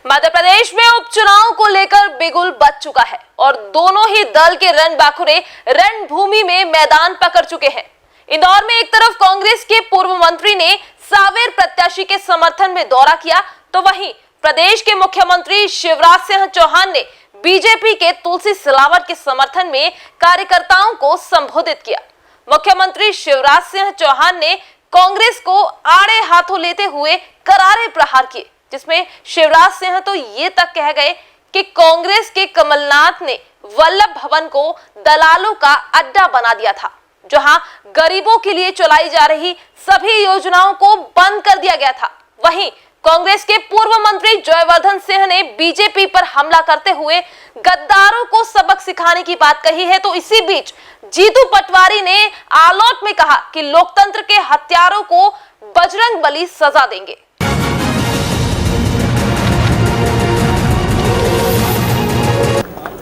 मध्य प्रदेश में उपचुनाव को लेकर बिगुल बच चुका है और दोनों ही दल के रणबांकुरे रणभूमि में मैदान पकड़ चुके हैं। इंदौर में एक तरफ कांग्रेस के पूर्व मंत्री ने सावेर प्रत्याशी के समर्थन में दौरा किया, तो वहीं प्रदेश के मुख्यमंत्री शिवराज सिंह चौहान ने बीजेपी के तुलसी सिलावट के समर्थन में कार्यकर्ताओं को संबोधित किया। मुख्यमंत्री शिवराज सिंह चौहान ने कांग्रेस को आड़े हाथों लेते हुए करारे प्रहार किए, जिसमें शिवराज सिंह तो ये तक कह गए कि कांग्रेस के कमलनाथ ने वल्लभ भवन को दलालों का अड्डा बना दिया था, जहां गरीबों के लिए चलाई जा रही सभी योजनाओं को बंद कर दिया गया था। वहीं कांग्रेस के पूर्व मंत्री जयवर्धन सिंह ने बीजेपी पर हमला करते हुए गद्दारों को सबक सिखाने की बात कही है। तो इसी बीच जीतू पटवारी ने आलोट में कहा कि लोकतंत्र के हत्यारों को बजरंग बली सजा देंगे।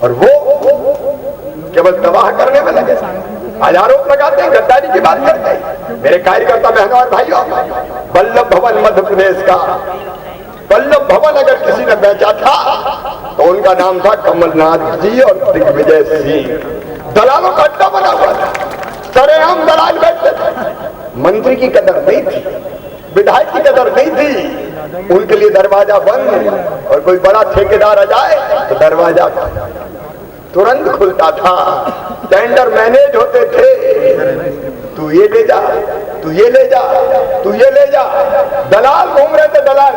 और वो केवल तबाह करने में लगे, आज आरोप लगाते हैं, गद्दारी की बात करते हैं। मेरे कार्यकर्ता बहनों और भाइयों, वल्लभ भवन मध्य प्रदेश का वल्लभ भवन अगर किसी ने बेचा था तो उनका नाम था कमलनाथ जी और दिग्विजय सिंह। दलालों का अड्डा बना हुआ था, सरेआम दलाल बैठते थे। मंत्री की कदर नहीं थी, विधायक की कदर नहीं थी, उनके लिए दरवाजा बंद, और कोई बड़ा ठेकेदार आ जाए तो दरवाजा तुरंत खुलता था। टेंडर मैनेज होते थे, तू ये ले जा, तू ये ले जा, तू ये ले जा। दलाल घूम रहे थे, दलाल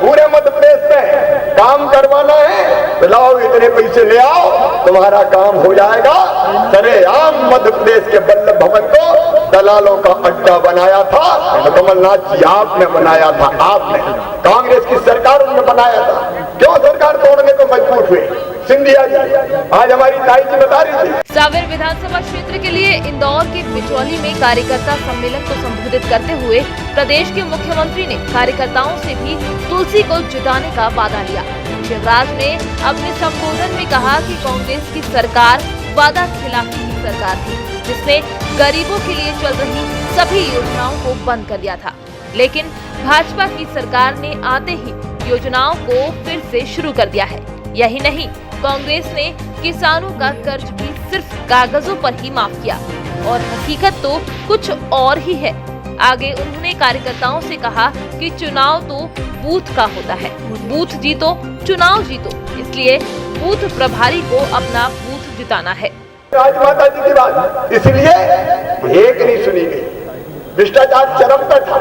पूरे मध्य प्रदेश में काम करवाना है तो लाओ इतने पैसे ले आओ, तुम्हारा काम हो जाएगा। सरेआम मध्य प्रदेश के वल्लभ भवन को दलालों का अड्डा बनाया था। तो कमलनाथ जी आपने बनाया था, आपने, कांग्रेस की सरकार ने बनाया था। क्यों सरकार तोड़ने को मजबूर हुए? सिंधिया जी, आज हमारी ताई जी बता रही थी। सावेर विधानसभा क्षेत्र के लिए इंदौर के बिचौली में कार्यकर्ता सम्मेलन को संबोधित करते हुए प्रदेश के मुख्यमंत्री ने कार्यकर्ताओं से भी तुलसी को जिताने का वादा लिया। शिवराज ने अपने संबोधन में कहा कि कांग्रेस की सरकार वादा खिलाफी की सरकार थी, जिसने गरीबों के लिए चल रही सभी योजनाओं को बंद कर दिया था। लेकिन भाजपा की सरकार ने आते ही योजनाओं को फिर से शुरू कर दिया है। यही नहीं, कांग्रेस ने किसानों का कर्ज भी सिर्फ कागजों पर ही माफ किया और हकीकत तो कुछ और ही है। आगे उन्होंने कार्यकर्ताओं से कहा कि चुनाव तो बूथ का होता है, बूथ जीतो चुनाव जीतो, इसलिए बूथ प्रभारी को अपना बूथ जिताना है। राजमाता जी की बात इसलिए एक नहीं सुनी गई, भ्रष्टाचार चरम पर था,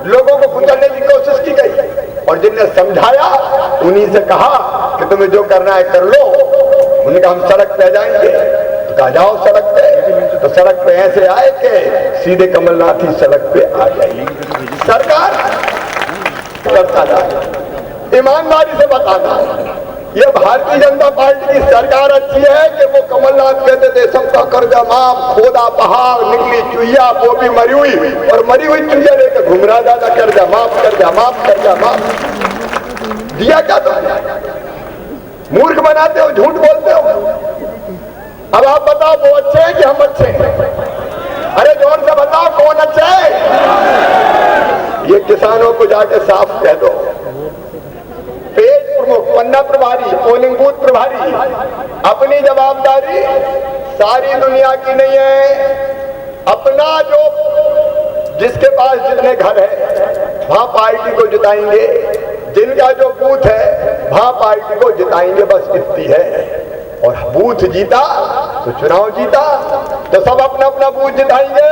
लोगों को कुचलने की कोशिश की गई, और जिनने समझाया उन्हीं से कहा कि तुम्हें जो करना है कर लो। उन्होंने कहा हम सड़क पे जाएंगे, तो कहा जाओ सड़क पे। तो सड़क पे ऐसे आए कि सीधे कमलनाथ ही सड़क पे आ गई। सरकार करता था, ईमानदारी से बताता, ये भारतीय जनता पार्टी की सरकार अच्छी है कि वो कमलनाथ कहते थे सबका कर्जा माफ, खोदा पहाड़, निकली चुहिया, वो भी मरी हुई, और मरी हुई चुहिया लेकर घूम रहा था, कर्जा माफ, कर्जा माफ, कर्जा माफ। दिया क्या तो मूर्ख बनाते हो, झूठ बोलते हो। अब आप बताओ वो अच्छे हैं कि हम अच्छे हैं? अरे जोर से बताओ कौन अच्छे है? ये किसानों को जाके साफ कह दो। पेज प्रमुख, पन्ना प्रभारी, पोलिंग बूथ प्रभारी, अपनी जवाबदारी सारी दुनिया की नहीं है। अपना जो जिसके पास जितने घर है वहां पार्टी को जिताएंगे, जिनका जो बूथ है वहां पार्टी को जिताएंगे, बस इतनी है। और बूथ जीता तो चुनाव जीता, तो सब अपना अपना बूथ जिताएंगे।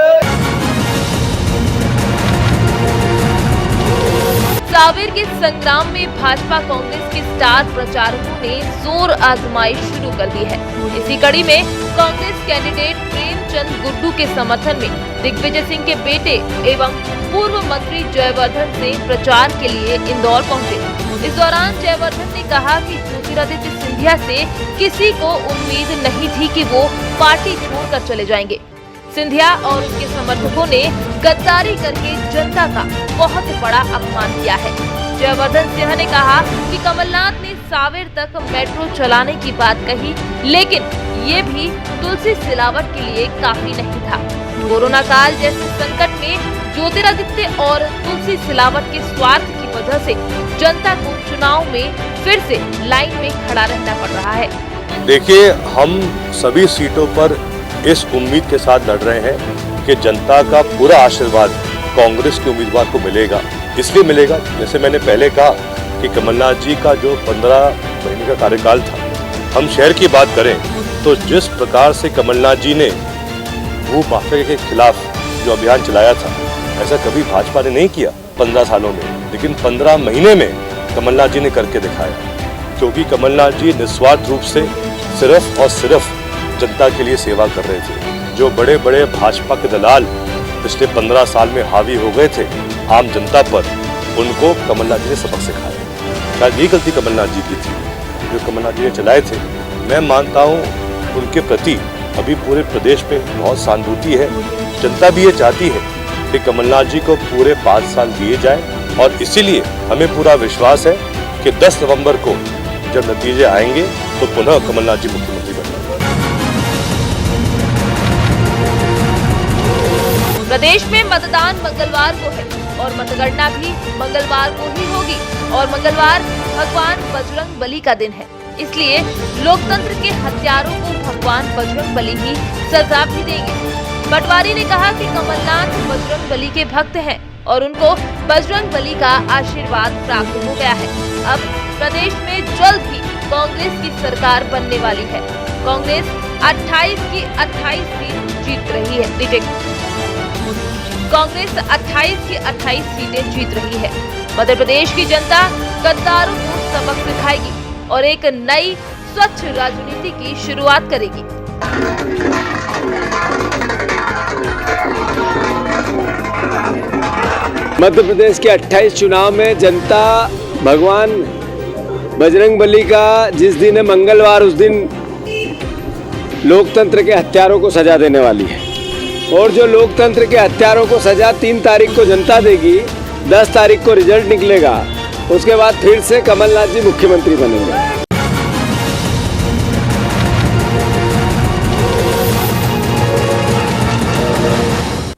सावेर के संग्राम में भाजपा कांग्रेस के स्टार प्रचारकों ने जोर आजमाइश शुरू कर दी है। इसी कड़ी में कांग्रेस कैंडिडेट प्रेमचंद गुड्डू के समर्थन में दिग्विजय सिंह के बेटे एवं पूर्व मंत्री जयवर्धन सिंह प्रचार के लिए इंदौर पहुंचे। इस दौरान जयवर्धन ने कहा कि ज्योतिरादित्य सिंधिया से किसी को उम्मीद नहीं थी कि वो पार्टी छोड़कर चले जाएंगे। सिंधिया और उसके समर्थकों ने गद्दारी करके जनता का बहुत बड़ा अपमान किया है। जयवर्धन सिंह ने कहा कि कमलनाथ ने सावेर तक मेट्रो चलाने की बात कही, लेकिन ये भी तुलसी सिलावट के लिए काफी नहीं था। कोरोना काल जैसे संकट में ज्योतिरादित्य और तुलसी सिलावट के स्वार्थ की वजह से जनता को चुनाव में फिर से लाइन में खड़ा रहना पड़ रहा है। देखिए, हम सभी सीटों पर इस उम्मीद के साथ लड़ रहे हैं कि जनता का पूरा आशीर्वाद कांग्रेस के उम्मीदवार को मिलेगा। इसलिए मिलेगा, जैसे मैंने पहले कहा कि कमलनाथ जी का जो 15 महीने का कार्यकाल था, हम शहर की बात करें तो जिस प्रकार से कमलनाथ जी ने भू माफिया के खिलाफ जो अभियान चलाया था, ऐसा कभी भाजपा ने नहीं किया 15 सालों में। लेकिन 15 महीने में कमलनाथ जी ने करके दिखाया, क्योंकि कमलनाथ जी निस्वार्थ रूप से सिर्फ और सिर्फ जनता के लिए सेवा कर रहे थे। जो बड़े बड़े भाजपा के दलाल पिछले 15 साल में हावी हो गए थे आम जनता पर, उनको कमलनाथ जी ने सबक सिखाया। शायद ये गलती कमलनाथ जी की थी जो कमलनाथ जी ने चलाए थे। मैं मानता हूँ उनके प्रति अभी पूरे प्रदेश में बहुत सहानुभूति है। जनता भी ये चाहती है कि कमलनाथ जी को पूरे 5 साल दिए जाए, और इसीलिए हमें पूरा विश्वास है कि 10 नवंबर को जब नतीजे आएंगे तो पुनः कमलनाथ जी मुख्यमंत्री बनेंगे। प्रदेश में मतदान मंगलवार को है और मतगणना भी मंगलवार को ही होगी, और मंगलवार भगवान बजरंग बली का दिन है। इसलिए लोकतंत्र के हत्यारों को भगवान बजरंग बली ही सजा भी देंगे। पटवारी ने कहा कि कमलनाथ बजरंग बली के भक्त हैं और उनको बजरंग बली का आशीर्वाद प्राप्त हो गया है। अब प्रदेश में जल्द ही कांग्रेस की सरकार बनने वाली है। कांग्रेस 28 की 28 सीट जीत रही है। कांग्रेस 28 की 28 सीटें जीत रही है। मध्य प्रदेश की जनता गद्दारों को सबक सिखाएगी और एक नई स्वच्छ राजनीति की शुरुआत करेगी। मध्य प्रदेश के 28 चुनाव में जनता भगवान बजरंग बली का जिस दिन है मंगलवार, उस दिन लोकतंत्र के हत्यारों को सजा देने वाली है। और जो लोकतंत्र के हत्यारों को सजा 3 तारीख को जनता देगी, 10 तारीख को रिजल्ट निकलेगा, उसके बाद फिर से कमलनाथ जी मुख्यमंत्री बनेंगे।